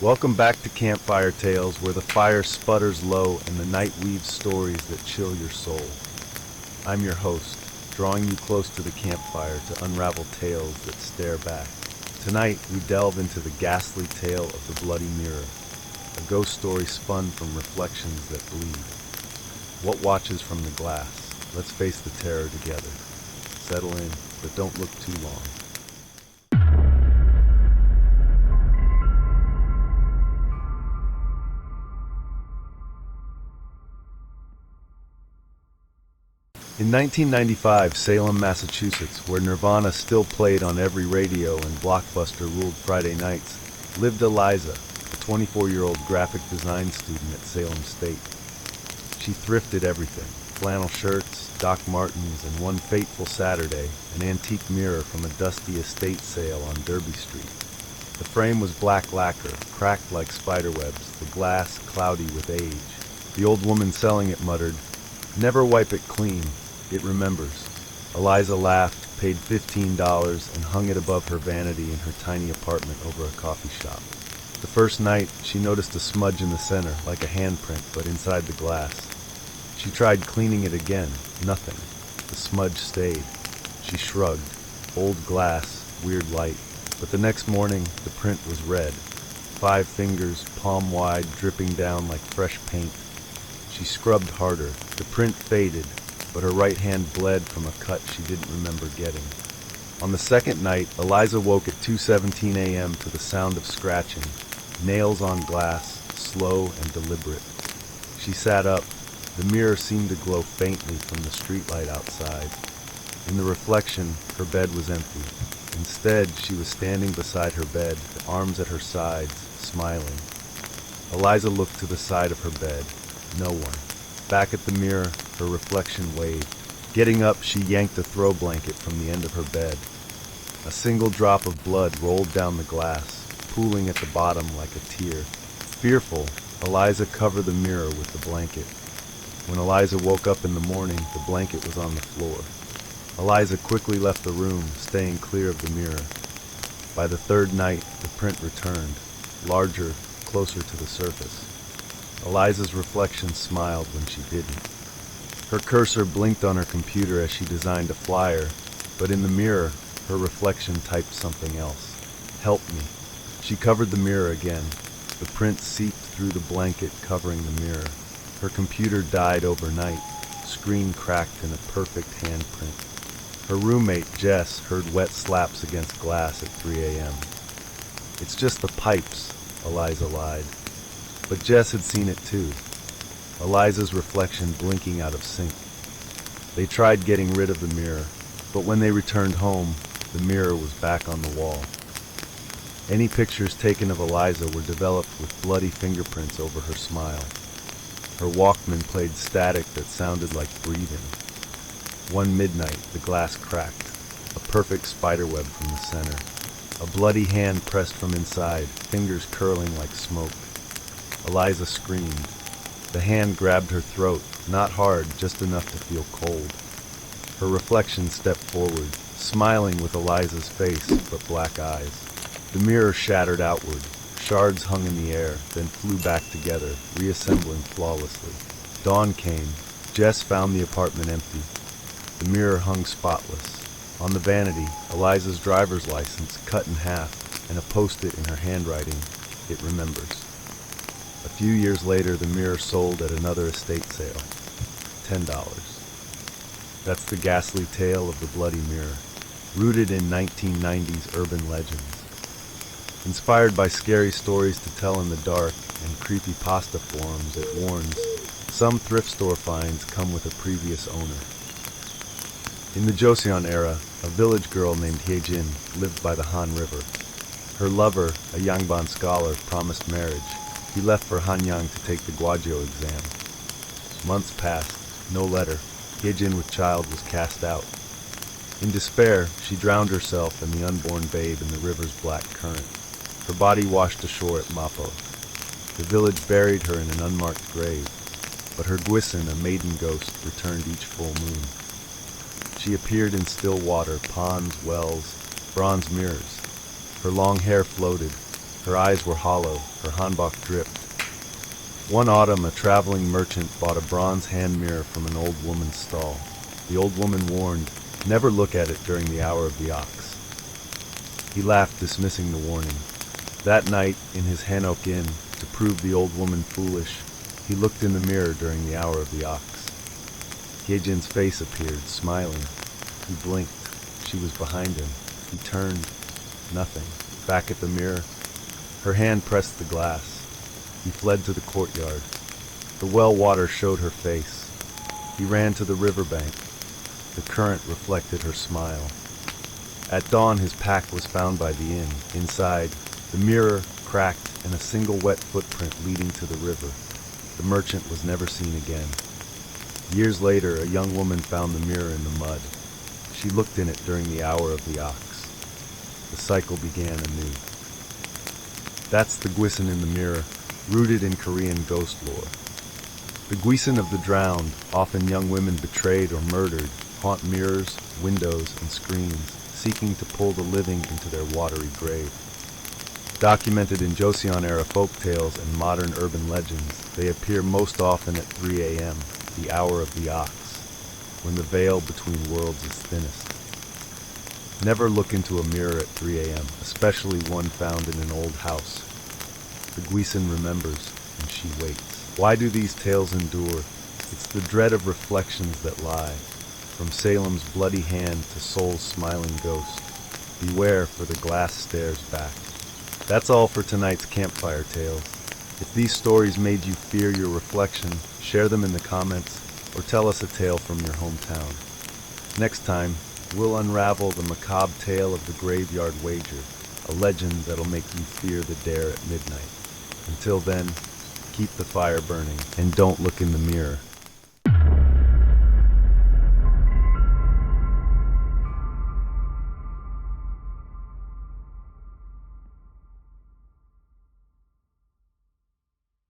Welcome back to Campfire Tales, where the fire sputters low and the night weaves stories that chill your soul. I'm your host, drawing you close to the campfire to unravel tales that stare back. Tonight, we delve into the ghastly tale of the Bloody Mirror, a ghost story spun from reflections that bleed. What watches from the glass? Let's face the terror together. Settle in, but don't look too long. In 1995, Salem, Massachusetts, where Nirvana still played on every radio and Blockbuster ruled Friday nights, lived Eliza, a 24-year-old graphic design student at Salem State. She thrifted everything: flannel shirts, Doc Martens, and one fateful Saturday, an antique mirror from a dusty estate sale on Derby Street. The frame was black lacquer, cracked like spiderwebs, the glass cloudy with age. The old woman selling it muttered, "Never wipe it clean. It remembers." Eliza laughed, paid $15, and hung it above her vanity in her tiny apartment over a coffee shop. The first night, she noticed a smudge in the center, like a handprint, but inside the glass. She tried cleaning it again. Nothing. The smudge stayed. She shrugged. Old glass, weird light. But the next morning, the print was red. 5 fingers, palm wide, dripping down like fresh paint. She scrubbed harder. The print faded, but her right hand bled from a cut she didn't remember getting. On the second night, Eliza woke at 2:17 a.m. to the sound of scratching, nails on glass, slow and deliberate. She sat up. The mirror seemed to glow faintly from the streetlight outside. In the reflection, her bed was empty. Instead, she was standing beside her bed, arms at her sides, smiling. Eliza looked to the side of her bed. No one. Back at the mirror, her reflection waved. Getting up, she yanked a throw blanket from the end of her bed. A single drop of blood rolled down the glass, pooling at the bottom like a tear. Fearful, Eliza covered the mirror with the blanket. When Eliza woke up in the morning, the blanket was on the floor. Eliza quickly left the room, staying clear of the mirror. By the third night, the print returned, larger, closer to the surface. Eliza's reflection smiled when she didn't. Her cursor blinked on her computer as she designed a flyer, but in the mirror, her reflection typed something else. "Help me." She covered the mirror again. The print seeped through the blanket covering the mirror. Her computer died overnight, screen cracked in a perfect handprint. Her roommate, Jess, heard wet slaps against glass at 3 a.m. "It's just the pipes," Eliza lied. But Jess had seen it too. Eliza's reflection blinking out of sync. They tried getting rid of the mirror, but when they returned home, the mirror was back on the wall. Any pictures taken of Eliza were developed with bloody fingerprints over her smile. Her Walkman played static that sounded like breathing. One midnight, the glass cracked, a perfect spiderweb from the center. A bloody hand pressed from inside, fingers curling like smoke. Eliza screamed. The hand grabbed her throat, not hard, just enough to feel cold. Her reflection stepped forward, smiling with Eliza's face, but black eyes. The mirror shattered outward. Shards hung in the air, then flew back together, reassembling flawlessly. Dawn came. Jess found the apartment empty. The mirror hung spotless. On the vanity, Eliza's driver's license cut in half, and a post-it in her handwriting, "It remembers." A few years later, the mirror sold at another estate sale. $10. That's the ghastly tale of the Bloody Mirror, rooted in 1990s urban legends. Inspired by scary stories to tell in the dark and creepypasta forums, it warns, some thrift store finds come with a previous owner. In the Joseon era, a village girl named Hyejin lived by the Han River. Her lover, a Yangban scholar, promised marriage. He left for Hanyang to take the Guazhou exam. Months passed, no letter. Hyejin with child was cast out. In despair, she drowned herself and the unborn babe in the river's black current. Her body washed ashore at Mapo. The village buried her in an unmarked grave, but her Gwisin, a maiden ghost, returned each full moon. She appeared in still water, ponds, wells, bronze mirrors. Her long hair floated. Her eyes were hollow, her hanbok dripped. One autumn, a traveling merchant bought a bronze hand mirror from an old woman's stall. The old woman warned, "Never look at it during the hour of the ox." He laughed, dismissing the warning. That night, in his hanok inn, to prove the old woman foolish, he looked in the mirror during the hour of the ox. Hyejin's face appeared, smiling. He blinked. She was behind him. He turned. Nothing. Back at the mirror. Her hand pressed the glass. He fled to the courtyard. The well water showed her face. He ran to the riverbank. The current reflected her smile. At dawn, his pack was found by the inn. Inside, the mirror cracked and a single wet footprint leading to the river. The merchant was never seen again. Years later, a young woman found the mirror in the mud. She looked in it during the hour of the ox. The cycle began anew. That's the guisan in the mirror, rooted in Korean ghost lore. The guisan of the drowned, often young women betrayed or murdered, haunt mirrors, windows, and screens, seeking to pull the living into their watery grave. Documented in Joseon-era folk tales and modern urban legends, they appear most often at 3 a.m., the hour of the ox, when the veil between worlds is thinnest. Never look into a mirror at 3 a.m., especially one found in an old house. The guisan remembers, and she waits. Why do these tales endure? It's the dread of reflections that lie, from Salem's bloody hand to Seoul's smiling ghost. Beware, for the glass stares back. That's all for tonight's Campfire Tales. If these stories made you fear your reflection, share them in the comments, or tell us a tale from your hometown. Next time, we'll unravel the macabre tale of the Graveyard Wager, a legend that'll make you fear the dare at midnight. Until then, keep the fire burning, and don't look in the mirror.